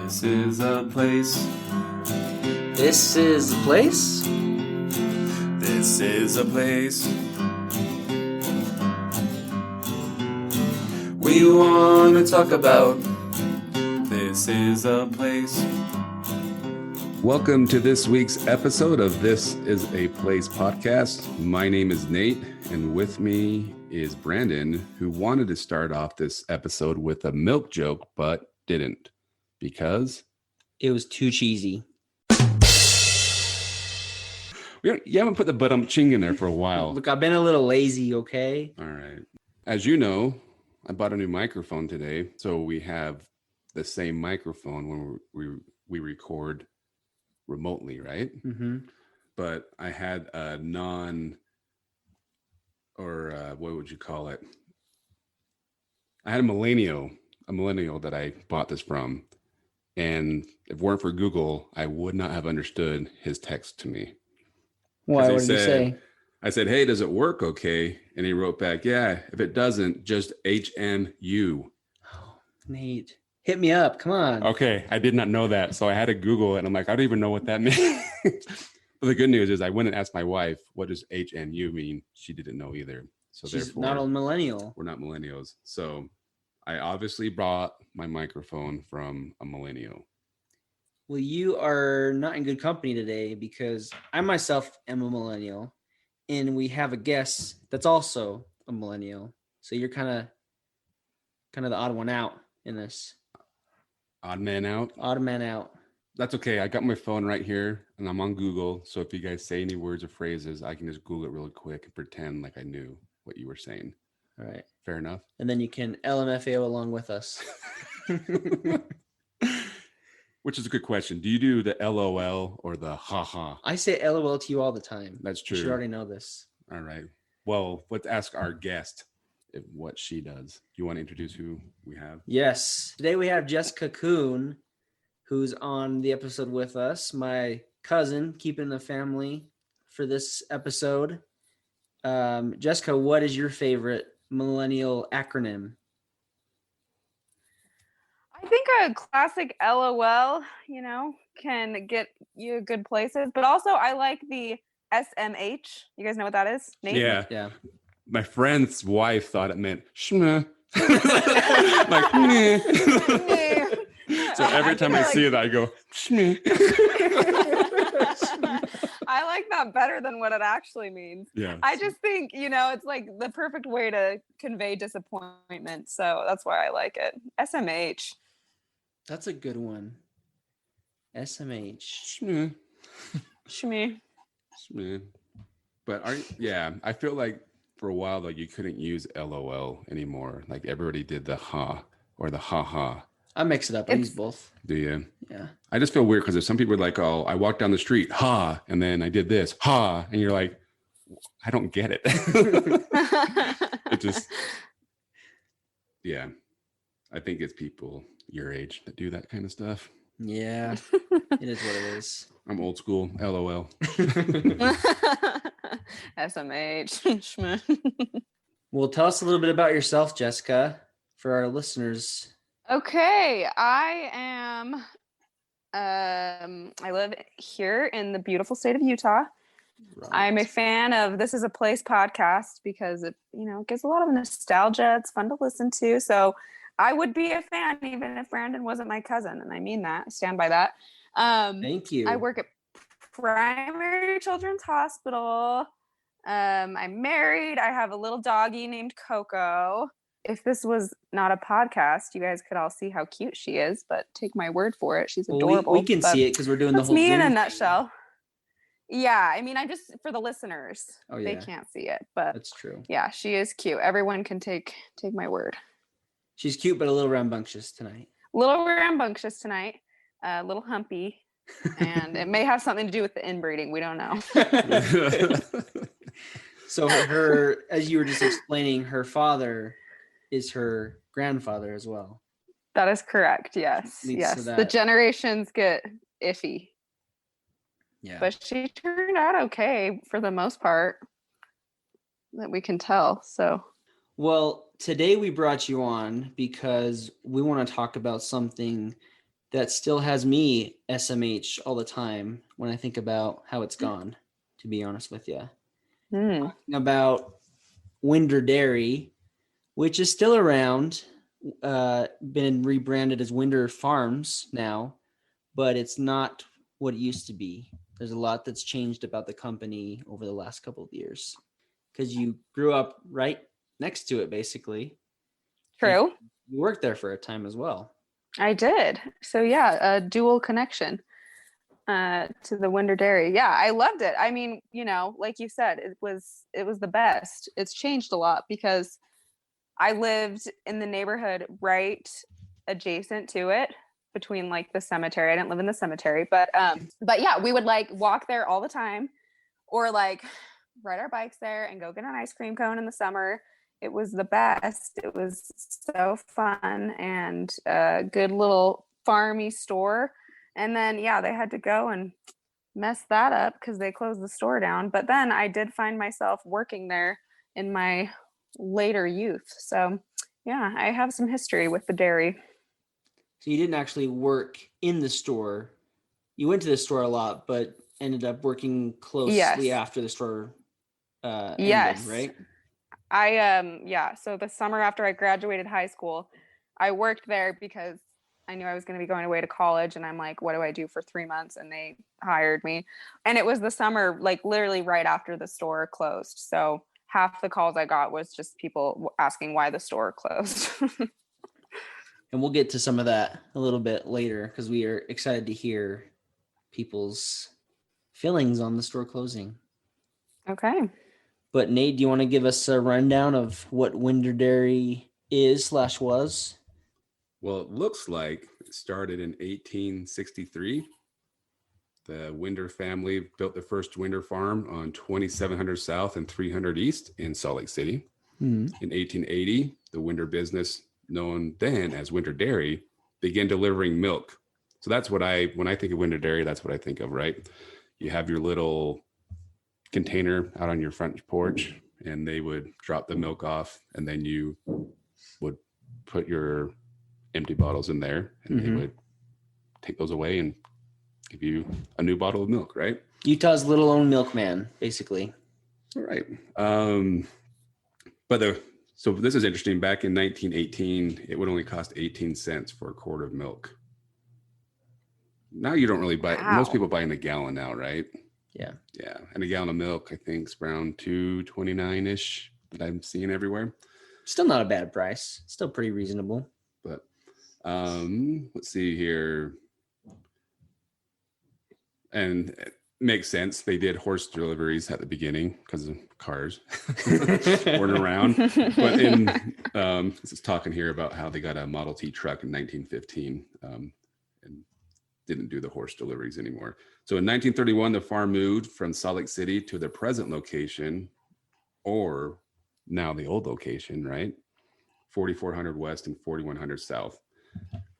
This is a place. This is the place? This is a place. We want to talk about. This is a place. Welcome to this week's episode of This is a Place podcast. My name is Nate, and with me is Brandon, who wanted to start off this episode with a milk joke, but didn't because It was too cheesy. you haven't put the ching in there for a while. Look, I've been a little lazy, okay? All right. As you know, I bought a new microphone today, so we have the same microphone when we record remotely, right? Mm-hmm. But I had a what would you call it? I had a millennial that I bought this from. And if it weren't for Google, I would not have understood his text to me. Why? What did you say? I said, hey, does it work okay? And he wrote back, yeah, if it doesn't, just HMU. Oh, Nate, hit me up. Come on. Okay, I did not know that. So I had to Google it. And I'm like, I don't even know what that means. But the good news is I went and asked my wife, what does HMU mean? She didn't know either. So She's therefore, not a millennial. We're not millennials. So I obviously brought my microphone from a millennial. Well, you are not in good company today because I myself am a millennial, and we have a guest that's also a millennial. So you're kind of the odd one out in this. Odd man out? Odd man out. That's okay. I got my phone right here, and I'm on Google. So if you guys say any words or phrases, I can just Google it really quick and pretend like I knew what you were saying. All right. Fair enough. And then you can LMFAO along with us. Which is a good question. Do you do the LOL or the haha? I say LOL to you all the time. That's true. You should already know this. All right. Well, let's ask our guest what she does. You want to introduce who we have? Yes. Today we have Jessica Coon, who's on the episode with us. My cousin, keeping the family for this episode. Jessica, what is your favorite millennial acronym? I think a classic LOL, can get you good places. But also I like the SMH. You guys know what that is? Nate? Yeah. My friend's wife thought it meant shmeh. Like, meh. So every time I see it, I go, shmeh. I like that better than what it actually means. Yeah. I just think, it's like the perfect way to convey disappointment. So that's why I like it. SMH. That's a good one. SMH. Shmeh. Shmee. Shmeh. But I feel like for a while though, you couldn't use LOL anymore. Like everybody did the ha or the ha ha. I mix it up. I use both. Do you? Yeah. I just feel weird because there's some people are like, oh, I walked down the street, ha, and then I did this, ha, and you're like, I don't get it. It just, yeah. I think it's people your age that do that kind of stuff. Yeah. It is what it is. I'm old school, LOL. SMH. Well, tell us a little bit about yourself, Jessica, for our listeners. Okay, I am. I live here in the beautiful state of Utah. Right. I'm a fan of This Is a Place podcast because it, gives a lot of nostalgia. It's fun to listen to. So I would be a fan even if Brandon wasn't my cousin, and I mean that. I stand by that. Thank you. I work at Primary Children's Hospital. I'm married. I have a little doggie named Coco. If this was not a podcast, you guys could all see how cute she is, but take my word for it. She's adorable. We can see it because we're doing the whole me Zoom. In a nutshell. Yeah, I mean, I'm just for the listeners. Oh, yeah. They can't see it, but that's true. Yeah, she is cute. Everyone can take my word. She's cute, but a little rambunctious tonight. A little rambunctious tonight. A little humpy. And it may have something to do with the inbreeding. We don't know. So as you were just explaining, her father is her grandfather as well. That is correct. Yes. Yes. The generations get iffy. Yeah. But she turned out okay for the most part that we can tell. So. Well, today we brought you on because we want to talk about something that still has me SMH all the time when I think about how it's gone, to be honest with you. About Winder Dairy, which is still around, been rebranded as Winder Farms now, but it's not what it used to be. There's a lot that's changed about the company over the last couple of years because you grew up right next to it, basically. True. You worked there for a time as well. I did. So yeah, a dual connection to the Winder Dairy. Yeah, I loved it. I mean, you know, like you said, it was the best. It's changed a lot because I lived in the neighborhood right adjacent to it, between like the cemetery. I didn't live in the cemetery, but yeah, we would like walk there all the time, or like ride our bikes there and go get an ice cream cone in the summer. It was the best. It was so fun, and a good little farmy store. And then yeah, they had to go and mess that up because they closed the store down. But then I did find myself working there in my later youth. So yeah, I have some history with the dairy. So you didn't actually work in the store. You went to the store a lot, but ended up working closely after the store ended, right? So the summer after I graduated high school, I worked there because I knew I was going to be going away to college, and I'm like, what do I do for 3 months? And they hired me. And it was the summer, like literally right after the store closed. So half the calls I got was just people asking why the store closed. And we'll get to some of that a little bit later because we are excited to hear people's feelings on the store closing. Okay. But Nate, do you want to give us a rundown of what Winder Dairy is/was? Well, it looks like it started in 1863. The Winder family built the first Winder farm on 2700 South and 300 East in Salt Lake City. In 1880, the Winder business, known then as Winder Dairy, began delivering milk. So that's what when I think of Winder Dairy, that's what I think of, right? You have your little container out on your front porch, and they would drop the milk off, and then you would put your empty bottles in there, and they would take those away and give you a new bottle of milk, right? Utah's little own milkman, basically. All right. So this is interesting. Back in 1918, it would only cost 18 cents for a quart of milk. Now you don't really buy. Wow. Most people buy in a gallon now, right? Yeah. Yeah, and a gallon of milk, I think, is around $2.29-ish that I'm seeing everywhere. Still not a bad price. Still pretty reasonable. But let's see here. And it makes sense. They did horse deliveries at the beginning because of cars weren't around. But this is talking here about how they got a Model T truck in 1915 and didn't do the horse deliveries anymore. So in 1931, the farm moved from Salt Lake City to the present location, or now the old location, right? 4400 West and 4100 South,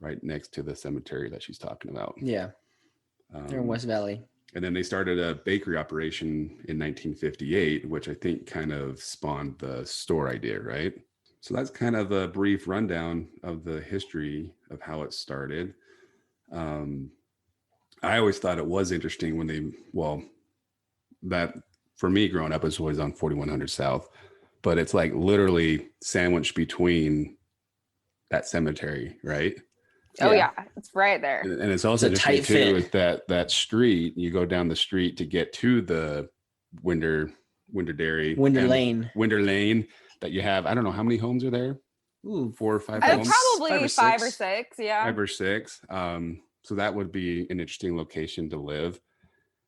right next to the cemetery that she's talking about. Yeah. They're in West Valley. And then they started a bakery operation in 1958, which I think kind of spawned the store idea, right? So that's kind of a brief rundown of the history of how it started. I always thought it was interesting when that for me growing up, it was always on 4100 South, but it's like literally sandwiched between that cemetery, right? Oh yeah, it's right there. And it's also interesting too is that street, you go down the street to get to the Winder Dairy. Winder Lane. That you have, I don't know how many homes are there? Ooh, 4 or 5 homes. Probably five or six, yeah. 5 or 6. So that would be an interesting location to live.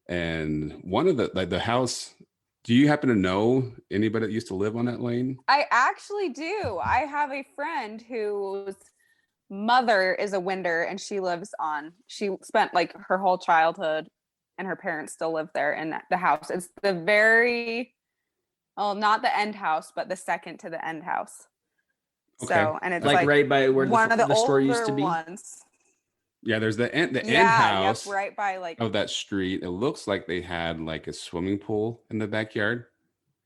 And one of the house, do you happen to know anybody that used to live on that lane? I actually do. I have a friend whose mother is a Winder, and she spent like her whole childhood, and her parents still live there in the house. It's the not the end house, but the second to the end house. Okay. So, and it's like right by where one of the store used to be. Ones. Yeah, there's the end house right by of that street. It looks like they had like a swimming pool in the backyard.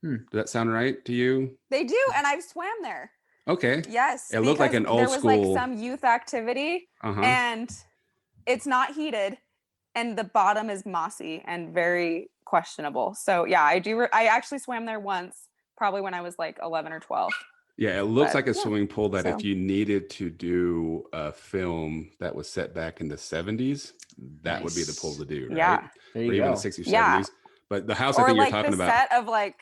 Does that sound right to you? They do, and I've swam there. Okay. Yes. It looked like an old school. There was like some youth activity, and it's not heated, and the bottom is mossy and very questionable. So yeah, I actually swam there once, probably when I was like 11 or 12. Yeah, it looks But, like a yeah, swimming pool that if so- you needed to do a film that was set back in the 70s, that would be the pool to do, right? Yeah. There Or you even go. the 60s, Yeah. 70s. But the house I Or think you're like talking the about, set of like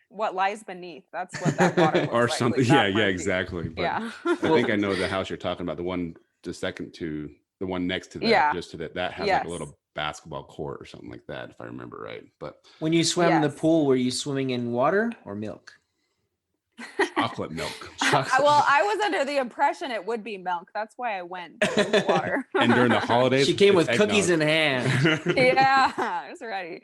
what lies beneath. That's what that water looks or like. something. Like Yeah, that yeah, murky. exactly. But Yeah. I think I know the house you're talking about, the one the one next to that, Yeah. just to that has like a little basketball court or something like that, if I remember right. But When you swam in the Yes. pool, were you swimming in water or milk? chocolate milk. Well, I was under the impression it would be milk. That's why I went in the water. And during the holidays, She came it's with cookies in eggnog. hand. Yeah, I was ready.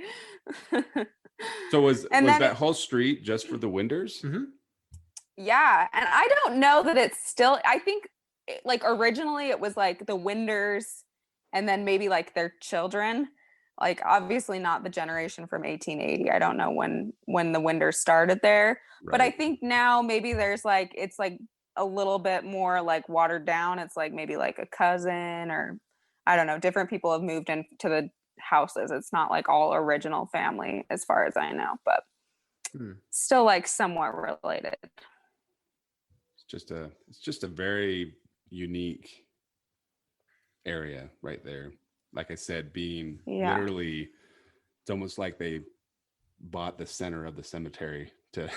So was And then that whole street just for the Winders? Mhm. Yeah, and I don't know that it's still. I think like originally it was like the Winders, and then maybe like their children. Like obviously not the generation from 1880. I don't know when the Winders started there, but I Right. think now maybe there's like it's like a little bit more like watered down. It's like maybe like a cousin or I don't know. Different people have moved into the houses. It's not like all original family as far as I know, but still like somewhat related. It's just a very unique area right there. Like I said, being literally, it's almost like they bought the center of the cemetery to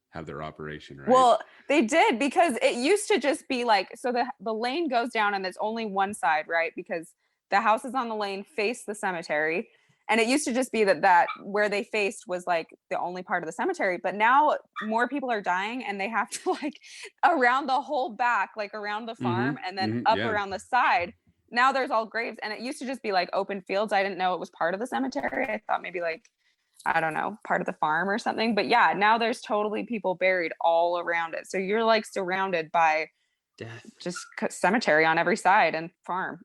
have their operation, right? Well, they did because it used to just be like, so the lane goes down and there's only one side, right? Because the houses on the lane face the cemetery. And it used to just be that where they faced was like the only part of the cemetery. But now more people are dying and they have to like around the whole back, like around the farm and then up around the side. Now there's all graves, and it used to just be like open fields. I didn't know it was part of the cemetery. I thought maybe like, I don't know, part of the farm or something. But yeah, now there's totally people buried all around it. So you're like surrounded by Death. just cemetery on every side and farm.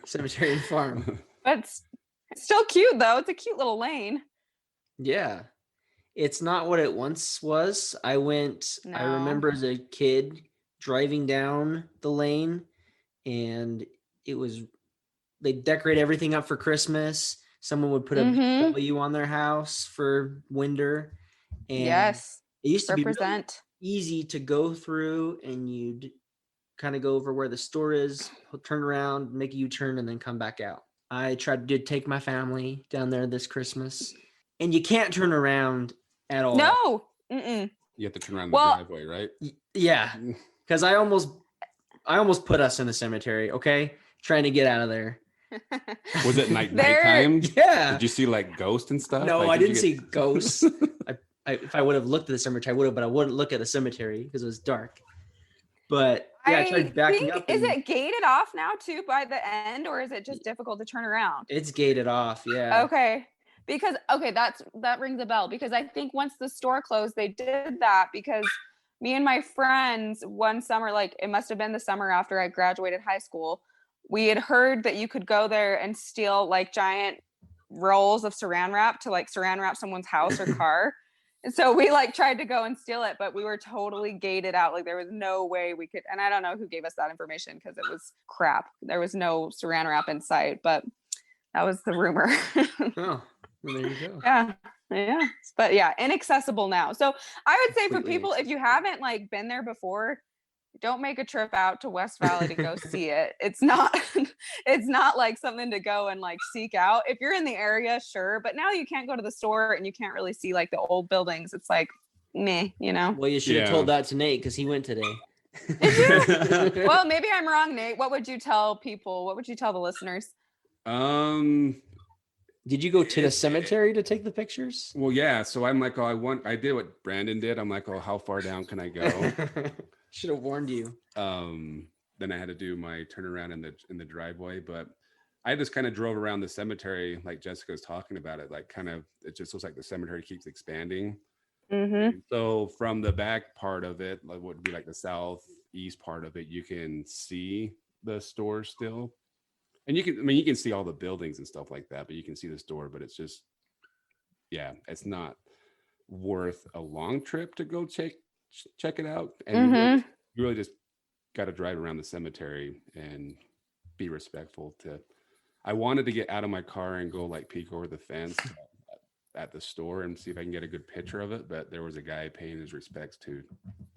Cemetery and farm. But it's still cute though. It's a cute little lane. Yeah. It's not what it once was. I remember as a kid driving down the lane, and they decorate everything up for Christmas. Someone would put a W on their house for Winder. And yes. It used to be really easy to go through, and you'd kind of go over where the store is, turn around, make a U-turn, and then come back out. I tried to take my family down there this Christmas, and you can't turn around at all. No. Mm-mm. You have to turn around the driveway, right? Yeah, because I almost put us in the cemetery. Okay, trying to get out of there. Was it nighttime? Yeah. Did you see like ghosts and stuff? No, like, I didn't see ghosts. If I would have looked at the cemetery, I would have, but I wouldn't look at the cemetery because it was dark. But yeah, I tried backing up. Is it gated off now too by the end, or is it just difficult to turn around? It's gated off. Yeah. Okay. Because that rings a bell, because I think once the store closed, they did that because me and my friends one summer, like it must have been the summer after I graduated high school, we had heard that you could go there and steal like giant rolls of saran wrap to like saran wrap someone's house or car. And so we like tried to go and steal it, but we were totally gated out. Like there was no way we could, and I don't know who gave us that information because it was crap. There was no saran wrap in sight, but that was the rumor. Oh, well, there you go. Yeah. But yeah, inaccessible now. So I would say for Completely people, if you haven't like been there before, don't make a trip out to West Valley to go see it. It's not like something to go and like seek out. If you're in the area, sure. But now you can't go to the store and you can't really see like the old buildings. It's like, meh, you know? Well, you should have told that to Nate because he went today. Did you? Well, maybe I'm wrong, Nate. What would you tell people? What would you tell the listeners? Did you go to the cemetery to take the pictures? Well, yeah. So I'm like, I did what Brandon did. I'm like, how far down can I go? Should have warned you. Then I had to do my turnaround in the driveway, but I just kind of drove around the cemetery, like Jessica was talking about it. Like, kind of, it just looks like the cemetery keeps expanding. Mm-hmm. So from the back part of it, like what would be like the southeast part of it, you can see the store still, and you can see all the buildings and stuff like that, but you can see the store. But it's just, yeah, it's not worth a long trip to go check it out. And you really just got to drive around the cemetery and be respectful to. I wanted to get out of my car and go like peek over the fence at the store and see if I can get a good picture of it. But there was a guy paying his respects to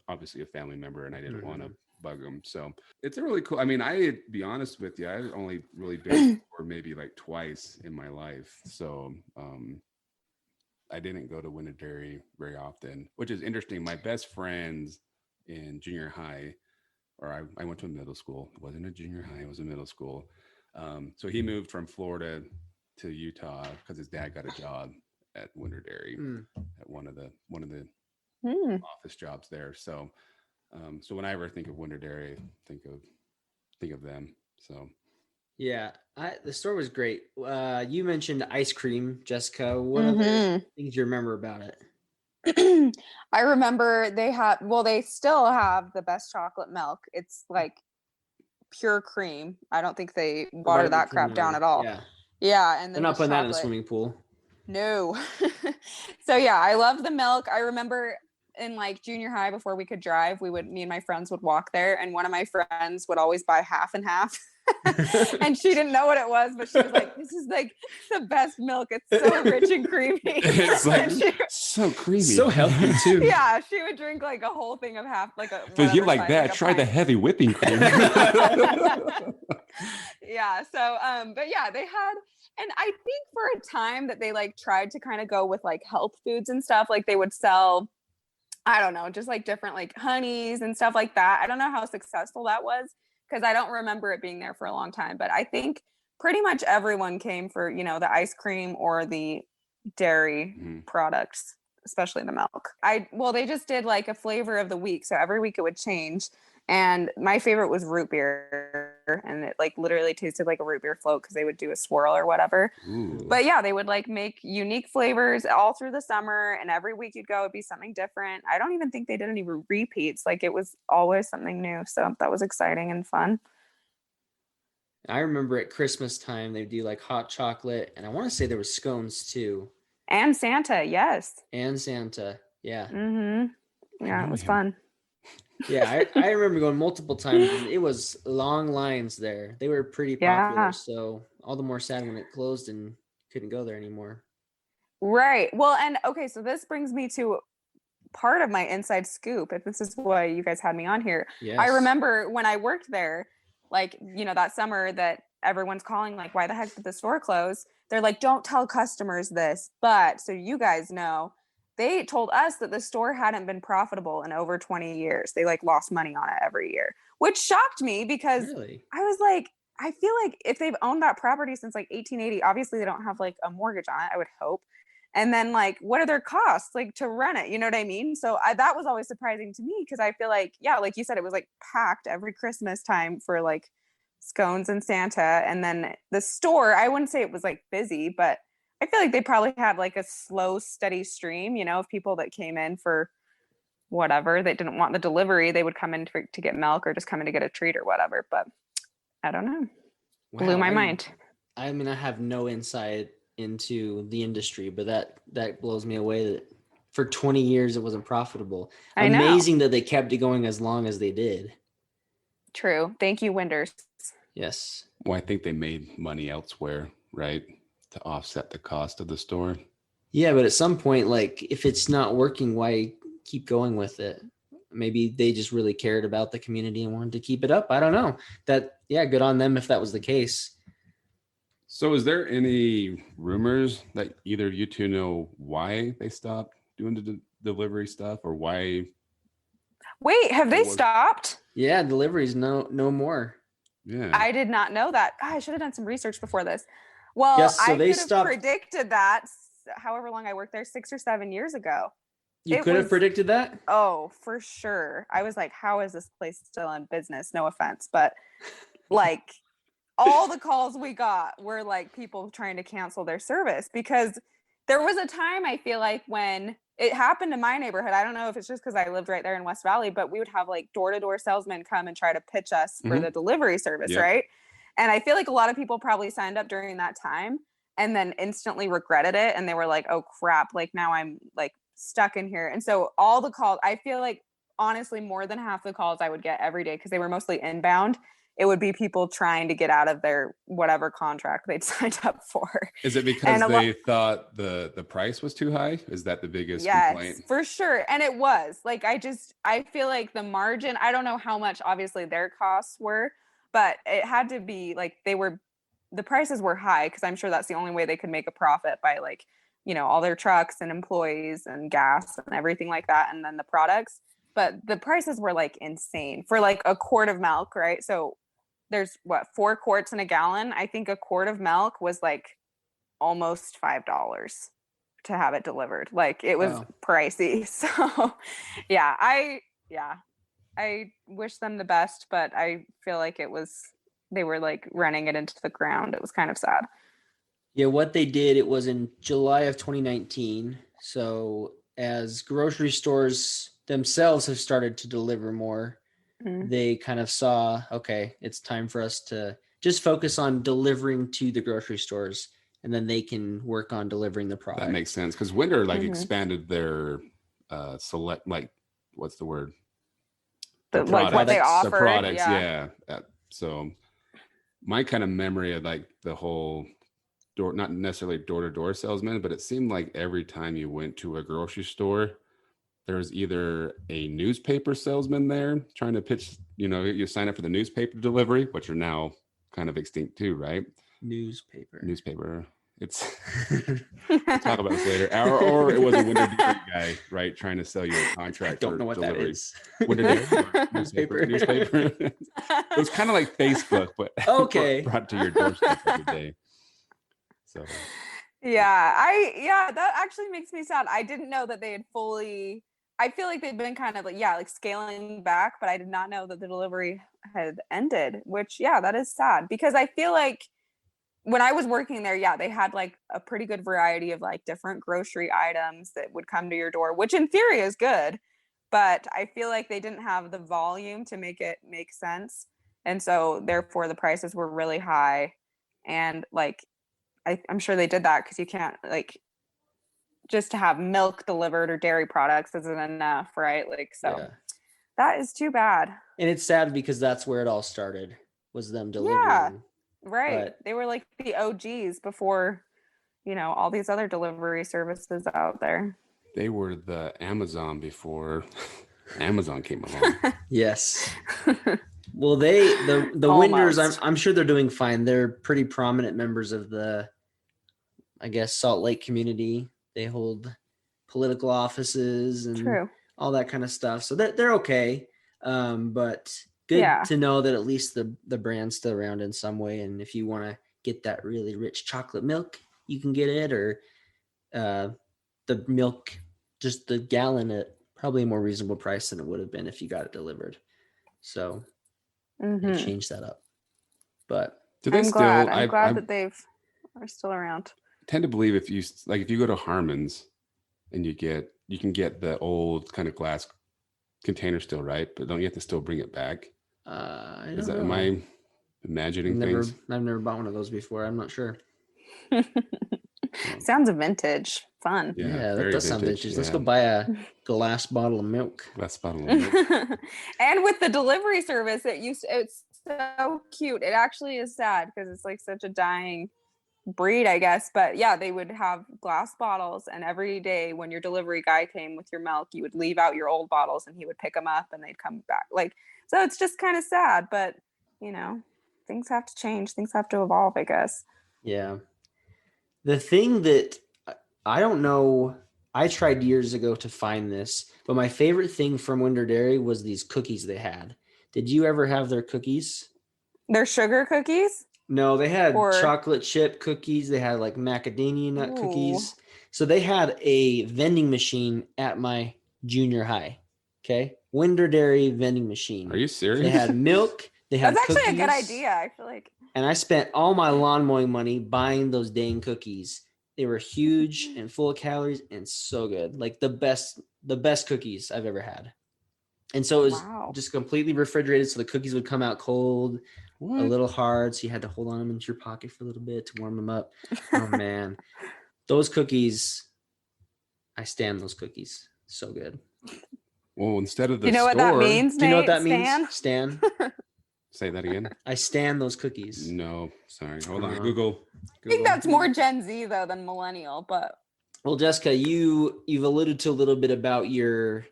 obviously a family member, and I didn't want to bug him. So it's a really cool. I mean, be honest with you, I've only really been for maybe like twice in my life. So I didn't go to Winter Dairy very often, which is interesting. My best friends in junior high, or I went to a middle school. It wasn't a junior high, it was a middle school. So he moved from Florida to Utah because his dad got a job at Winter Dairy at one of the office jobs there. So so when I ever think of Winter Dairy, think of them. So yeah, the store was great. You mentioned ice cream, Jessica. What other things you remember about it? I remember they still have the best chocolate milk. It's like pure cream. I don't think they water that crap down at all. Yeah, and then they're not putting that in the swimming pool. No. So yeah, I love the milk. I remember in like junior high, before we could drive, me and my friends would walk there, and one of my friends would always buy half and half. And she didn't know what it was, but she was like, this is like the best milk. It's so rich and creamy. It's like so creamy. So healthy too. Yeah, she would drink like a whole thing of half, like a. So you like that? Try the heavy whipping cream. Yeah. So, but yeah, they had, and I think for a time that they like tried to kind of go with like health foods and stuff. Like they would sell, I don't know, just like different like honeys and stuff like that. I don't know how successful that was, because I don't remember it being there for a long time. But I think pretty much everyone came for, the ice cream or the dairy products, especially the milk. They just did like a flavor of the week. So every week it would change. And my favorite was root beer. And it like literally tasted like a root beer float because they would do a swirl or whatever. Ooh. But yeah, they would like make unique flavors all through the summer. And every week you'd go, it'd be something different. I don't even think they did any repeats. Like it was always something new. So that was exciting and fun. I remember at Christmas time, they'd do like hot chocolate. And I want to say there was scones too. And Santa, yes. And Santa, yeah. Yeah, it was fun. Yeah, I remember going multiple times. And it was long lines there. They were pretty popular, so all the more sad when it closed and couldn't go there anymore. Right. Well, and okay, so this brings me to part of my inside scoop, if this is why you guys had me on here. Yes. I remember when I worked there, like, that summer that everyone's calling, like, why the heck did the store close? They're like, don't tell customers this. But so you guys know, they told us that the store hadn't been profitable in over 20 years. They like lost money on it every year, which shocked me because really? I was like, I feel like if they've owned that property since like 1880, obviously they don't have like a mortgage on it, I would hope. And then like, what are their costs like to run it? You know what I mean? So that was always surprising to me because I feel like, yeah, like you said, it was like packed every Christmas time for like scones and Santa. And then the store, I wouldn't say it was like busy, but I feel like they probably had like a slow, steady stream, of people that came in for whatever. They didn't want the delivery. They would come in to get milk or just come in to get a treat or whatever. But I don't know. Wow, Blew my mind. I mean, I have no insight into the industry, but that blows me away that for 20 years it wasn't profitable. I know. Amazing that they kept it going as long as they did. True. Thank you, Winders. Yes. Well, I think they made money elsewhere, right? To offset the cost of the store. Yeah, but at some point, like if it's not working, why keep going with it? Maybe they just really cared about the community and wanted to keep it up. I don't know. Good on them if that was the case. So is there any rumors that either you two know why they stopped doing the delivery stuff or why? Wait, have they stopped? Yeah, deliveries no more. Yeah. I did not know that. I should have done some research before this. Well, yes, so I they could have predicted that however long I worked there, 6 or 7 years ago. You could have predicted that? Oh, for sure. I was like, how is this place still in business? No offense, but like all the calls we got were like people trying to cancel their service because there was a time I feel like when it happened in my neighborhood. I don't know if it's just because I lived right there in West Valley, but we would have like door-to-door salesmen come and try to pitch us for the delivery service, right? And I feel like a lot of people probably signed up during that time and then instantly regretted it. And they were like, oh crap, like now I'm like stuck in here. And so all the calls, I feel like honestly, more than half the calls I would get every day, because they were mostly inbound, it would be people trying to get out of their whatever contract they'd signed up for. Is it because they thought the price was too high? Is that the biggest complaint? Yes, for sure. And it was like, I feel like the margin, I don't know how much obviously their costs were, but it had to be like the prices were high, because I'm sure that's the only way they could make a profit, by like, you know, all their trucks and employees and gas and everything like that, and then the products. But the prices were like insane for like a quart of milk, right? So there's 4 quarts in a gallon. I think a quart of milk was like almost $5 to have it delivered. Like, it was pricey. So I wish them the best, but I feel like they were like running it into the ground. It was kind of sad. Yeah, what they did, it was in July of 2019. So as grocery stores themselves have started to deliver more, they kind of saw, okay, it's time for us to just focus on delivering to the grocery stores, and then they can work on delivering the product. That makes sense, because Winder like expanded their select, like, what's the word? Like what they offered. The products, yeah. So my kind of memory of like the whole door, not necessarily door-to-door salesman, but it seemed like every time you went to a grocery store, there was either a newspaper salesman there trying to pitch, you know, you sign up for the newspaper delivery, which are now kind of extinct too, right? Newspaper. It's we'll talk about this later. Or it was a Winder Dairy guy, right, trying to sell you a contract. I don't know what delivery. That is. Winder Dairy? Newspaper. It was kind of like Facebook, but okay, brought to your doorstep every day. So that actually makes me sad. I didn't know that they had fully. I feel like they've been kind of like scaling back, but I did not know that the delivery had ended, which, that is sad, because I feel like when I was working there, they had like a pretty good variety of like different grocery items that would come to your door, which in theory is good, but I feel like they didn't have the volume to make it make sense. And so therefore the prices were really high. And like, I'm sure they did that because you can't, like, just to have milk delivered or dairy products isn't enough, right? Like, so that is too bad. And it's sad because that's where it all started, was them delivering. Yeah, right. They were like the OGs before, you know, all these other delivery services out there. They were the Amazon before Amazon came along. Yes. Well, the Winders, I'm sure they're doing fine. They're pretty prominent members of the, I guess, Salt Lake community. They hold political offices and all that kind of stuff. So they're okay. But good to know that at least the brand's still around in some way. And if you want to get that really rich chocolate milk, you can get it, or the milk, just the gallon at probably a more reasonable price than it would have been if you got it delivered. So they changed that up. But I'm glad that are still around. Tend to believe if you go to Harmon's and you can get the old kind of glass container still, right? But don't you have to still bring it back? Am I imagining things? I've never bought one of those before. I'm not sure. Sounds vintage. Fun. Yeah, that does sound vintage. Let's go buy a glass bottle of milk. And with the delivery service, it's so cute. It actually is sad because it's like such a dying breed, I guess. But yeah, they would have glass bottles, and every day when your delivery guy came with your milk, you would leave out your old bottles and he would pick them up and they'd come back. Like, so it's just kind of sad, but you know, things have to change. Things have to evolve, I guess. Yeah. The thing that I don't know, I tried years ago to find this, but my favorite thing from Winder Dairy was these cookies they had. Did you ever have their cookies? Their sugar cookies? No, they had chocolate chip cookies. They had like macadamia nut cookies. So they had a vending machine at my junior high. Okay. Winder Dairy vending machine. Are you serious? They had milk. They had That's actually cookies, a good idea, I feel like. And I spent all my lawn mowing money buying those dang cookies. They were huge and full of calories and so good. Like the best cookies I've ever had. And so it was just completely refrigerated. So the cookies would come out cold, a little hard. So you had to hold on them into your pocket for a little bit to warm them up. Oh man, those cookies, I stand those cookies. So good. Well, instead of the what that means? Do you know what that means? Stan? Say that again. I stand those cookies. No, sorry. Hold on. Uh, Google. I think that's more Gen Z though than millennial, but Well, Jessica, you've alluded to a little bit about your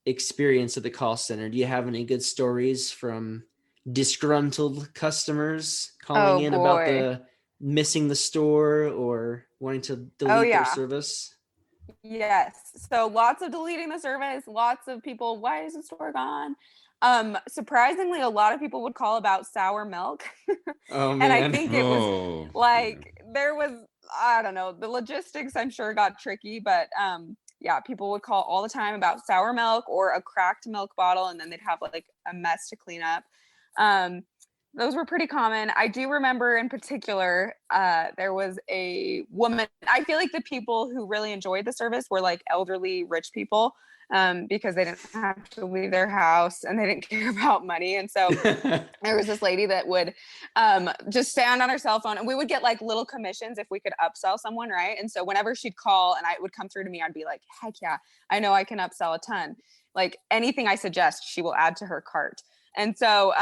experience at the call center. Do you have any good stories from disgruntled customers calling in about the missing the store or wanting to delete their service? Yes. So lots of deleting the service, lots of people, why is the store gone? Surprisingly, a lot of people would call about sour milk. Oh, man. And I think it was there was, I don't know, the logistics I'm sure got tricky, but yeah, people would call all the time about sour milk or a cracked milk bottle, and then they'd have like a mess to clean up. Those were pretty common. I do remember in particular, there was a woman. I feel like the people who really enjoyed the service were like elderly, rich people, because they didn't have to leave their house and they didn't care about money. And so there was this lady that would just stand on her cell phone, and we would get like little commissions if we could upsell someone, right? And so whenever she'd call and it would come through to me, I'd be like, heck yeah, I know I can upsell a ton. Like anything I suggest, she will add to her cart. And so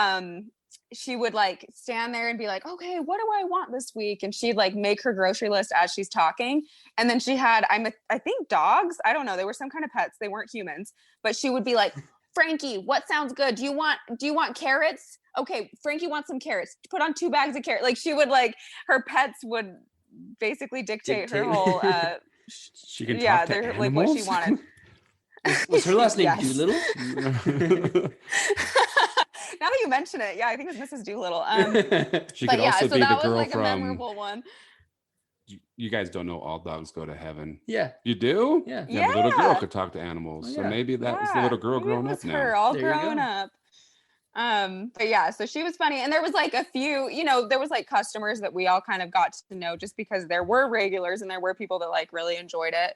she would like stand there and be like, okay, what do I want this week? And she'd like make her grocery list as she's talking. And then she had, I think dogs, I don't know. They were some kind of pets. They weren't humans, but she would be like, Frankie, what sounds good? Do you want carrots? Okay. Frankie wants some carrots. Put on 2 bags of carrots. Like she would like, her pets would basically dictate. Her whole, she can talk to animals? Like what she wanted. Was her last name Doolittle? Now that you mention it, yeah, I think it's Mrs. Doolittle. She could also be the girl like from. A memorable one. You guys don't know all dogs go to heaven. Yeah, you do. Yeah, the little girl could talk to animals, so maybe that was the little girl growing up now. Her all grown up. But yeah, so she was funny, and there was like a few, there was like customers that we all kind of got to know just because there were regulars and there were people that like really enjoyed it.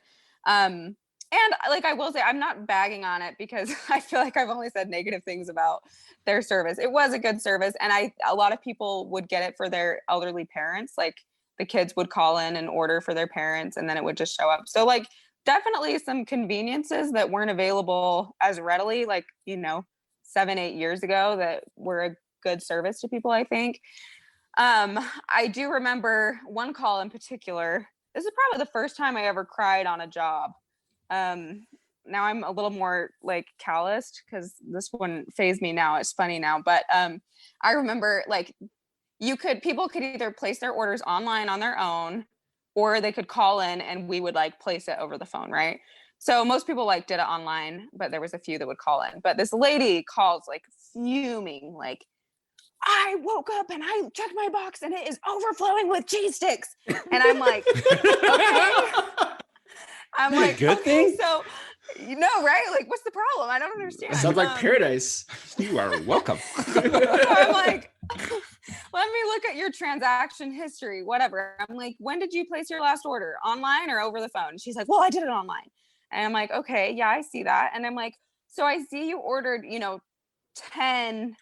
And like I will say, I'm not bagging on it because I feel like I've only said negative things about their service. It was a good service, and a lot of people would get it for their elderly parents. Like the kids would call in and order for their parents, and then it would just show up. So like definitely some conveniences that weren't available as readily, like 7-8 years ago, that were a good service to people, I think. I do remember one call in particular. This is probably the first time I ever cried on a job. Now I'm a little more like calloused because this wouldn't faze me now. It's funny now, but I remember like people could either place their orders online on their own, or they could call in and we would like place it over the phone, right? So most people like did it online, but there was a few that would call in. But this lady calls like fuming, like, I woke up and I checked my box and it is overflowing with cheese sticks. And I'm like, okay. I'm like, good okay, thing? so right? Like, what's the problem? I don't understand. Sounds like paradise. You are welcome. So I'm like, let me look at your transaction history, whatever. I'm like, when did you place your last order? Online or over the phone? And she's like, well, I did it online. And I'm like, okay, yeah, I see that. And I'm like, so I see you ordered, 10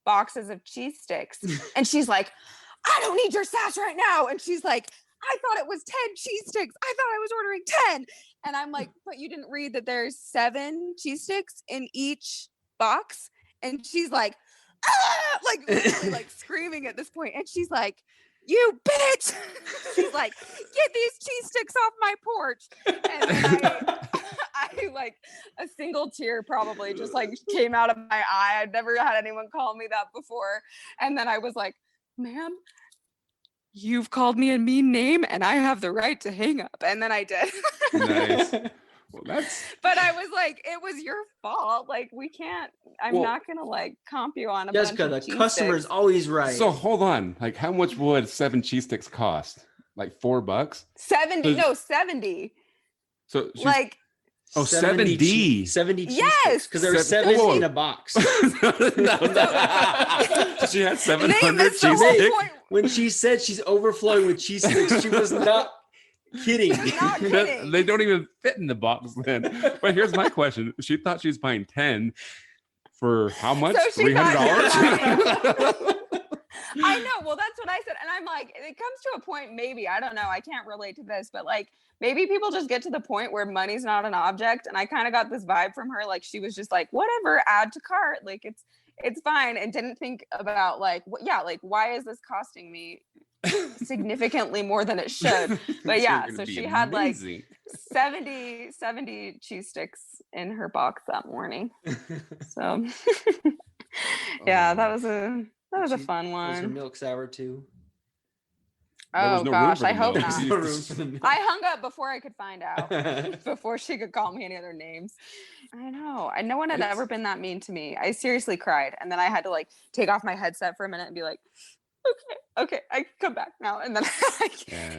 boxes of cheese sticks. And she's like, I don't need your sass right now. And she's like, I thought it was 10 cheese sticks. I thought I was ordering 10. And I'm like, but you didn't read that there's 7 cheese sticks in each box? And she's like, ah! Like literally like screaming at this point. And she's like, you bitch. She's like, get these cheese sticks off my porch. And then I like a single tear probably just like came out of my eye. I'd never had anyone call me that before. And then I was like, ma'am, you've called me a mean name and I have the right to hang up. And then I did. Nice. Well, but I was like, it was your fault. Like, I'm not going to like comp you on a Jessica, bunch of the customer's always right. So hold on. Like, how much would 7 cheese sticks cost? Like $4? 70. So like, 70. 70 cheese yes, because there were 7 in a box. No. She had 700 cheese sticks. When she said she's overflowing with cheese sticks, she was not kidding. Not kidding. They don't even fit in the box then. But here's my question. She thought she was buying 10 for how much? So $300? I know. Well, that's what I said. And I'm like, it comes to a point, maybe, I don't know. I can't relate to this, but like, maybe people just get to the point where money's not an object. And I kind of got this vibe from her. Like, she was just like, whatever, add to cart. Like, it's fine, and didn't think about like, like why is this costing me significantly more than it should? But yeah, so she had like 70 cheese sticks in her box that morning. So yeah, that was a fun one. Was her milk sour too? Oh gosh, I hope not. No room for the milk. I hung up before I could find out, before she could call me any other names. I know. No one had ever been that mean to me. I seriously cried, and then I had to like take off my headset for a minute and be like, okay, I can come back now. And then I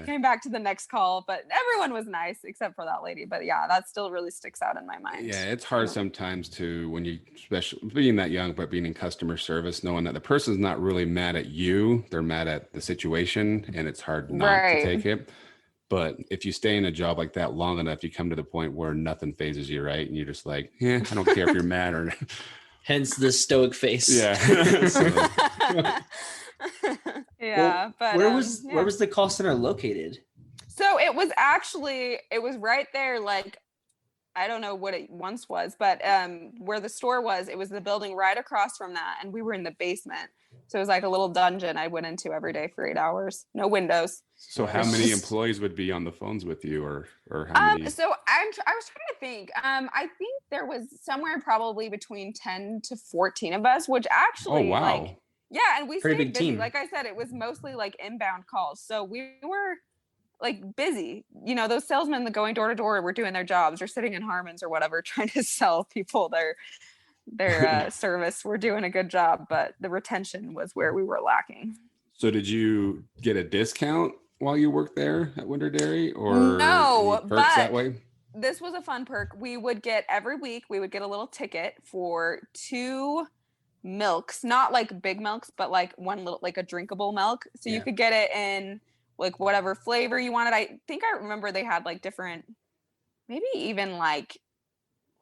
came back to the next call, but everyone was nice except for that lady. But yeah, that still really sticks out in my mind. Yeah, it's hard sometimes to, when you, especially being that young, but being in customer service, knowing that the person's not really mad at you, they're mad at the situation, and it's hard not to take it. But if you stay in a job like that long enough, you come to the point where nothing phases you, right? And you're just like, I don't care if you're mad or hence the stoic face. Yeah. Yeah, well, but where was the call center located? So it was right there, like, I don't know what it once was, but where the store was, it was the building right across from that, and we were in the basement. So it was like a little dungeon I went into every day for 8 hours. No windows. So how many employees would be on the phones with you, or how many? So I was trying to think. I think there was somewhere probably between 10 to 14 of us, which actually, like, yeah, and we stayed busy. Like I said, it was mostly like inbound calls. So we were like busy. You know, those salesmen that going door to door were doing their jobs or sitting in Harmon's or whatever, trying to sell people their service. We're doing a good job, but the retention was where we were lacking. So did you get a discount while you worked there at Winter Dairy, or no, perks but that way? This was a fun perk. We would get every week, we would get a little ticket for 2 milks, not like big milks, but like one little, like a drinkable milk. So you could get it in like whatever flavor you wanted. I think I remember they had like different, maybe even like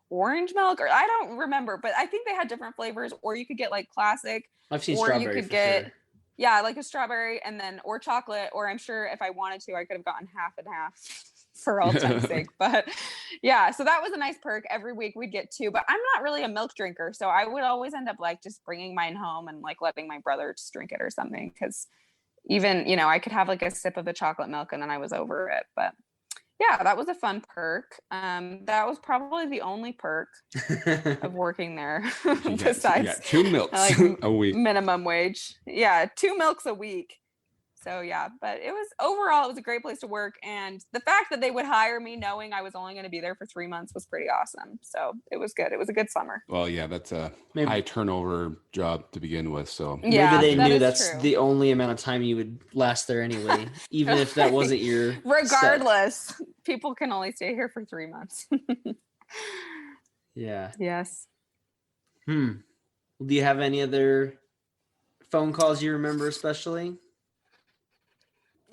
orange milk, or I don't remember, but I think they had different flavors. Or you could get like classic. I've seen or strawberry. You could get like a strawberry, and then or chocolate. Or I'm sure if I wanted to, I could have gotten half and half for all time's sake. But yeah, so that was a nice perk. Every week we'd get 2, but I'm not really a milk drinker, so I would always end up like just bringing mine home and like letting my brother just drink it or something, because even, you know, I could have like a sip of the chocolate milk and then I was over it. But yeah, that was a fun perk. That was probably the only perk of working there. Besides 2 milks like a week, minimum wage. Yeah, 2 milks a week. So yeah, but it was a great place to work. And the fact that they would hire me knowing I was only going to be there for 3 months was pretty awesome. So it was good. It was a good summer. Well, yeah, that's a high turnover job to begin with. So maybe they knew that's true. The only amount of time you would last there anyway, even if that wasn't your regardless, people can only stay here for 3 months. Yeah. Yes. Do you have any other phone calls you remember especially?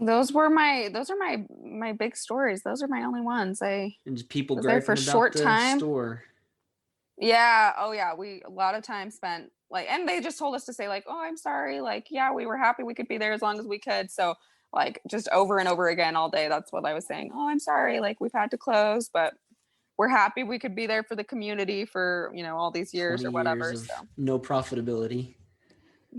Those are my big stories. Those are my only ones. And just people there for a short time. Store. Yeah. Oh yeah. We a lot of time spent like, and they just told us to say like, oh, I'm sorry. Like, yeah, we were happy we could be there as long as we could. So like just over and over again all day. That's what I was saying. Oh, I'm sorry. Like we've had to close, but we're happy we could be there for the community for, you know, all these years or whatever. So no profitability.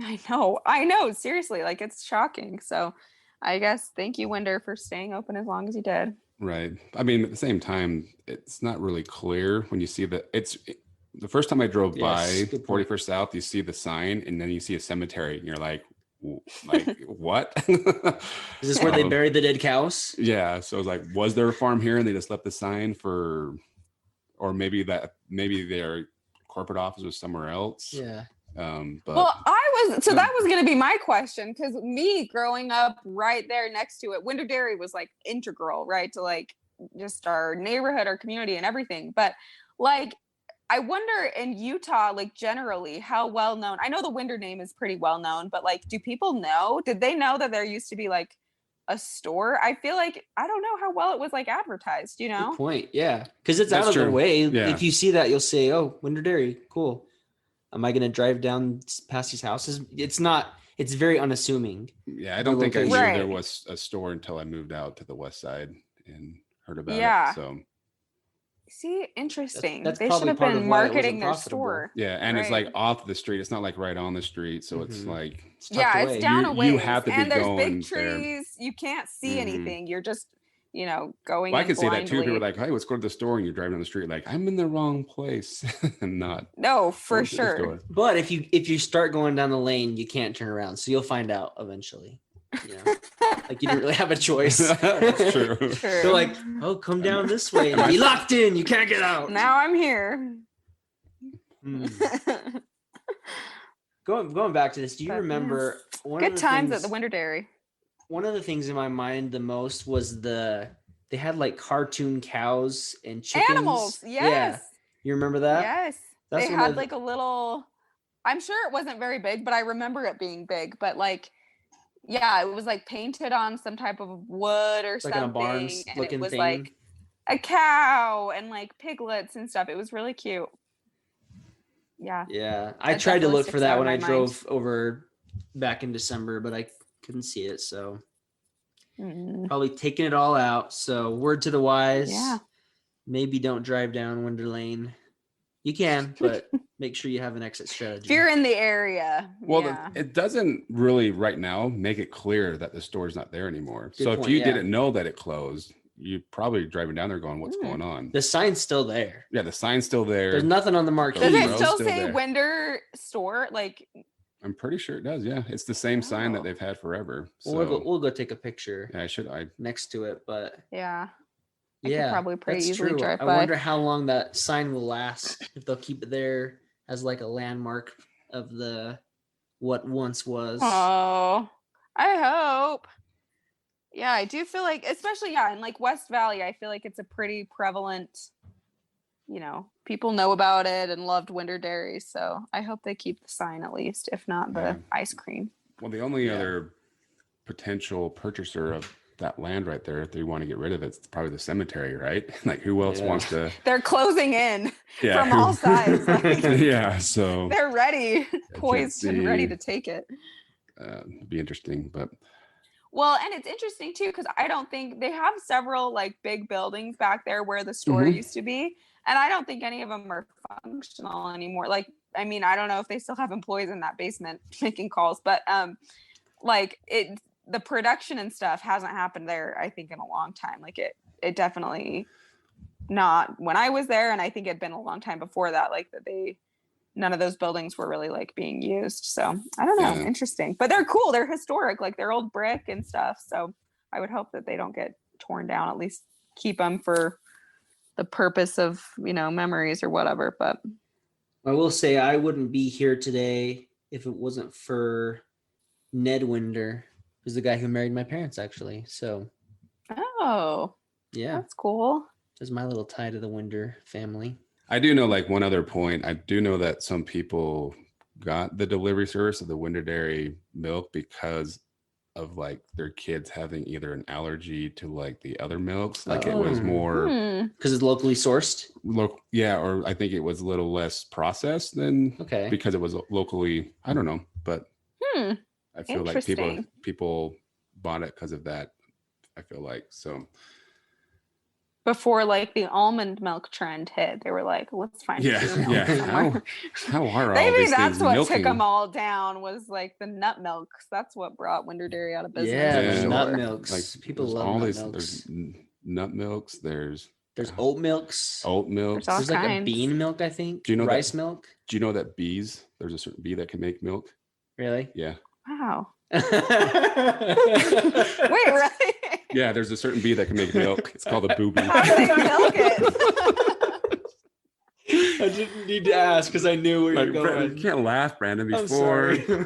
I know. Seriously. Like it's shocking. So I guess thank you, Winder, for staying open as long as you did. Right. I mean, at the same time, it's not really clear when you see that the first time I drove by 41st South, you see the sign and then you see a cemetery and you're like what? Is this where they buried the dead cows? Yeah. So I was like, was there a farm here and they just left the sign or maybe their corporate office was somewhere else. Yeah. But that was going to be my question, because me growing up right there next to it, Winter Dairy was like integral, right, to like just our neighborhood, our community, and everything. But like, I wonder in Utah, like generally, how well known. I know the Winter name is pretty well known, but like, do people know? Did they know that there used to be like a store? I feel like I don't know how well it was like advertised. You know, good point. Yeah, because it's out of their way. Yeah. If you see that, you'll say, "Oh, Winter Dairy, cool." Am I going to drive down past these houses? It's not. It's very unassuming. Yeah, I don't think I knew there was a store until I moved out to the west side and heard about it. So See, interesting. That's They should probably have part been of why it wasn't marketing their profitable. store. Yeah, and it's like Right. off the street. It's not like right on the street, so it's Mhm. like It's tucked Yeah, away. it's down You- a you ways, have to be and there's going big there. trees. You can't see Mhm. anything. You're just, going Well, I in could say that too. People blindly. are like, "Hey, let's go to the store," and you're driving down the street, like, "I'm in the wrong place," and not No, for going to the sure. store. But if you start going down the lane, you can't turn around, so you'll find out eventually. Like you didn't really have a choice. That's true. True. They're like, "Oh, come down this way." Am I- You locked in. You can't get out. Now I'm here. Hmm. Going back to this, do you But, remember one Good of the times things, at the Winter Dairy. one of the things in my mind the most was they had like cartoon cows and chickens. Animals. Yes. Yeah. You remember that? Yes. That's They one of had the- like a little, I'm sure it wasn't very big, but I remember it being big. But like, yeah, it was like painted on some type of wood or Like in a something. barn And looking it was thing. like a cow and like piglets and stuff. It was really cute. Yeah. Yeah. I That tried to definitely look for sticks that out when in I my drove over back in December, but I couldn't see it. So Mm. probably taking it all out. So word to the wise. Yeah. Maybe don't drive down Winter Lane. You can, but make sure you have an exit strategy. If you're in the area. Well, yeah. it doesn't really right now make it clear that the store's not there anymore. Good So if point, you yeah. didn't know that it closed, you probably driving down there going, "What's Mm. going on?" The sign's still there. Yeah, the sign's still there. There's nothing on the marquee. Does it Road's still still say there. Winter Store? Like, I'm pretty sure it does. Yeah, it's the same sign that Oh. they've had forever. So We'll go take a picture yeah, I next to it, but yeah. I could yeah, probably pretty that's easily true. drive I by. wonder how long that sign will last. If they'll keep it there as like a landmark of the what once was. Oh, I hope. Yeah, I do feel like, especially in like West Valley, I feel like it's a pretty prevalent, people know about it and loved Winter Dairy. So I hope they keep the sign at least, if not the Yeah. ice cream. well, the only Yeah. other potential purchaser of that land right there, if they want to get rid of it, it's probably the cemetery, right? Like who else Yeah. wants to? They're closing in Yeah, from all sides. Like, yeah, so they're ready, can't poised and ready see. to take it. it'd be interesting, but Well, and it's interesting too, because I don't think they have several like big buildings back there where the store Mhm. used to be. And I don't think any of them are functional anymore. Like, I mean, I don't know if they still have employees in that basement making calls, but the production and stuff hasn't happened there, I think, in a long time. Like it definitely not when I was there, and I think it'd been a long time before that, like none of those buildings were really like being used. So I don't know. Yeah. Interesting. But they're cool. They're historic, like they're old brick and stuff. So I would hope that they don't get torn down, at least keep them for the purpose of, memories or whatever. But I will say I wouldn't be here today if it wasn't for Ned Winder, who's the guy who married my parents, actually. So oh, yeah, that's cool. there's my little tie to the Winder family. I do know, like, one other point. I do know that some people got the delivery service of the Winter Dairy milk because of like their kids having either an allergy to like the other milks. Like it was Oh. more Because it's locally sourced. yeah, or I think it was a little less processed than Okay. because it was locally. I don't know, but I feel like Interesting. people bought it because of that. I feel like so. Before like the almond milk trend hit, they were like, let's find pure milk Yeah. somewhere. How are all Maybe these that's things what milking? took them all down, was like the nut milks. That's what brought Winter Dairy out of business. Yeah, Yeah. the Sure. nut milks. Like People there's love all nut these. milks. There's nut milks. There's There's milks. oat milks. There's all There's like a kinds. bean milk, I think. Do you know that- rice milk? Do you know that there's a certain bee that can make milk? Really? Yeah. Wow. Wait, Wait, really? Yeah, there's a certain bee that can make milk. It's called a booby. How do they milk it? I didn't need to ask because I knew where Like, you're Brandon, going. you can't laugh, Brandon, I'm before. sorry.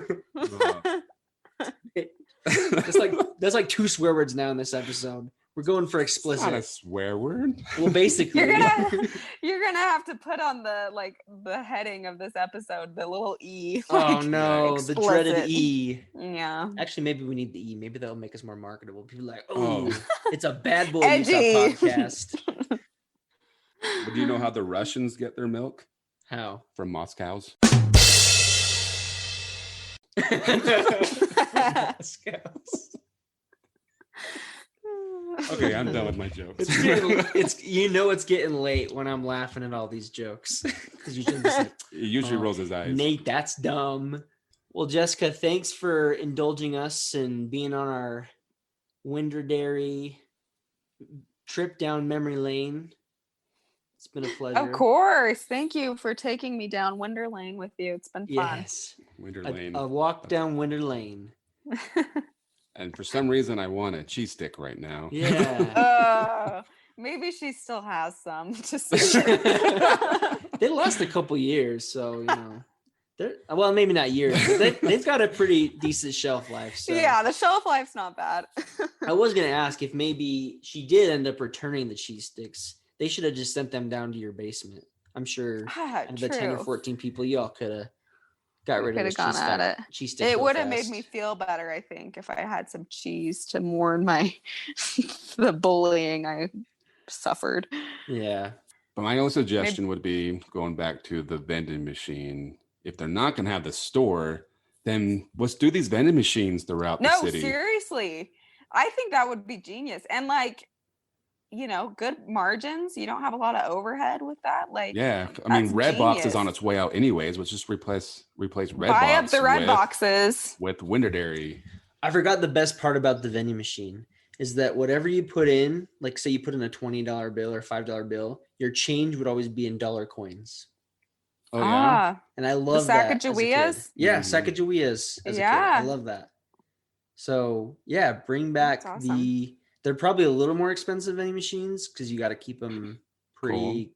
That's like 2 swear words now in this episode. We're going for It's not a explicit. swear word. Well, basically. You're gonna have to put on the heading of this episode, the little E. Oh like, no, the dreaded explicit. E. Yeah. Actually, maybe we need the E. Maybe that'll make us more marketable. People are like, Oh. oh, it's a bad boy Edgy. Utah podcast. But do you know how the Russians get their milk? How? From Moscow's. Okay, I'm done with my jokes. It's it's getting late when I'm laughing at all these jokes because you should just like, He usually rolls his eyes. Nate, that's dumb. Well, Jessica, thanks for indulging us and being on our Winderberry trip down memory lane. It's been a pleasure. Of course. Thank you for taking me down Winder Lane with you. It's been fun. Yes. Winter Lane. A walk down Winder Lane. And for some reason, I want a cheese stick right now. Yeah. Maybe she still has some. Just so sure. They last a couple years, so they're well, maybe not years, but they've got a pretty decent shelf life. So. Yeah, the shelf life's not bad. I was gonna ask if maybe she did end up returning the cheese sticks. They should have just sent them down to your basement. I'm sure out of the 10 or 14 people, y'all could have got rid of those gone at it. cheese sticks. It would have made me feel better, I think, if I had some cheese to mourn the bullying I suffered. Yeah. But my only suggestion would be going back to the vending machine. If they're not going to have the store, then let's do these vending machines throughout the city. No, seriously. I think that would be genius. And good margins. You don't have a lot of overhead with that. Yeah, I mean, Redbox is on its way out anyways. Let's just replace Redbox. Buy up the Red boxes with Winderberry. I forgot the best part about the vending machine is that whatever you put in, like say you put in a $20 bill or $5 bill, your change would always be in dollar coins. Oh yeah, and I love the that. Sacagaweas? Yeah, Sacagaweas as a kid. I love that. So yeah, bring back awesome. They're probably a little more expensive vending machines because you got to keep them pretty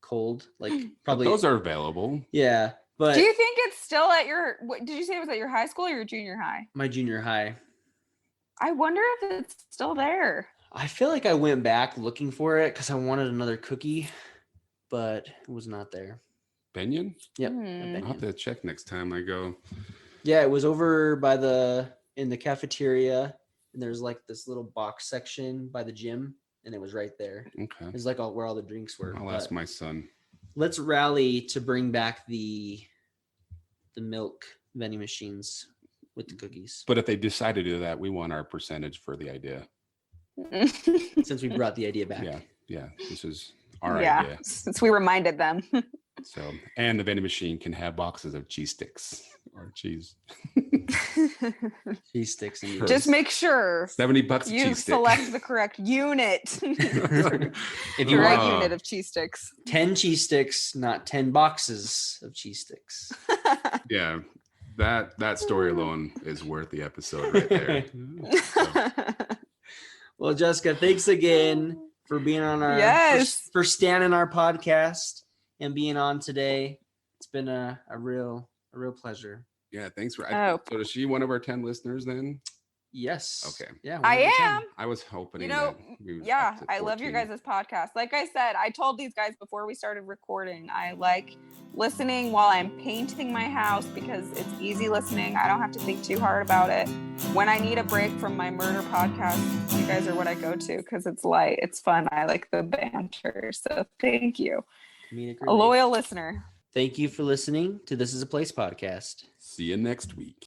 cold. Like probably but those are available. Yeah, but do you think it's still at your? Did you say it was at your high school or your junior high? My junior high. I wonder if it's still there. I feel like I went back looking for it because I wanted another cookie, but it was not there. Benyon? Yep. I'll have to check next time I go. Yeah, it was over in the cafeteria, and there's like this little box section by the gym, and it was right there. Okay. It's like where all the drinks were. I'll ask my son. Let's rally to bring back the milk vending machines with the cookies. But if they decide to do that, we want our percentage for the idea. Since we brought the idea back. Yeah. This is our idea. Since we reminded them. So, and the vending machine can have boxes of cheese sticks or cheese. Cheese sticks. Just make sure $70 you cheese stick. select the correct unit. If you right unit of cheese sticks. 10 cheese sticks, not 10 boxes of cheese sticks. Yeah. That story alone is worth the episode right there. So. Well, Jessica, thanks again for being on our for standing our podcast and being on today. It's been a real pleasure. Yeah, thanks for. So is she one of our 10 listeners then? Yes. Okay. Yeah, I am. I was hoping. I love your guys' podcast. Like I said, I told these guys before we started recording, I like listening while I'm painting my house because it's easy listening. I don't have to think too hard about it. When I need a break from my murder podcast, you guys are what I go to because it's light, it's fun. I like the banter. So thank you. A loyal listener. Thank you for listening to This Is a Place podcast. See you next week.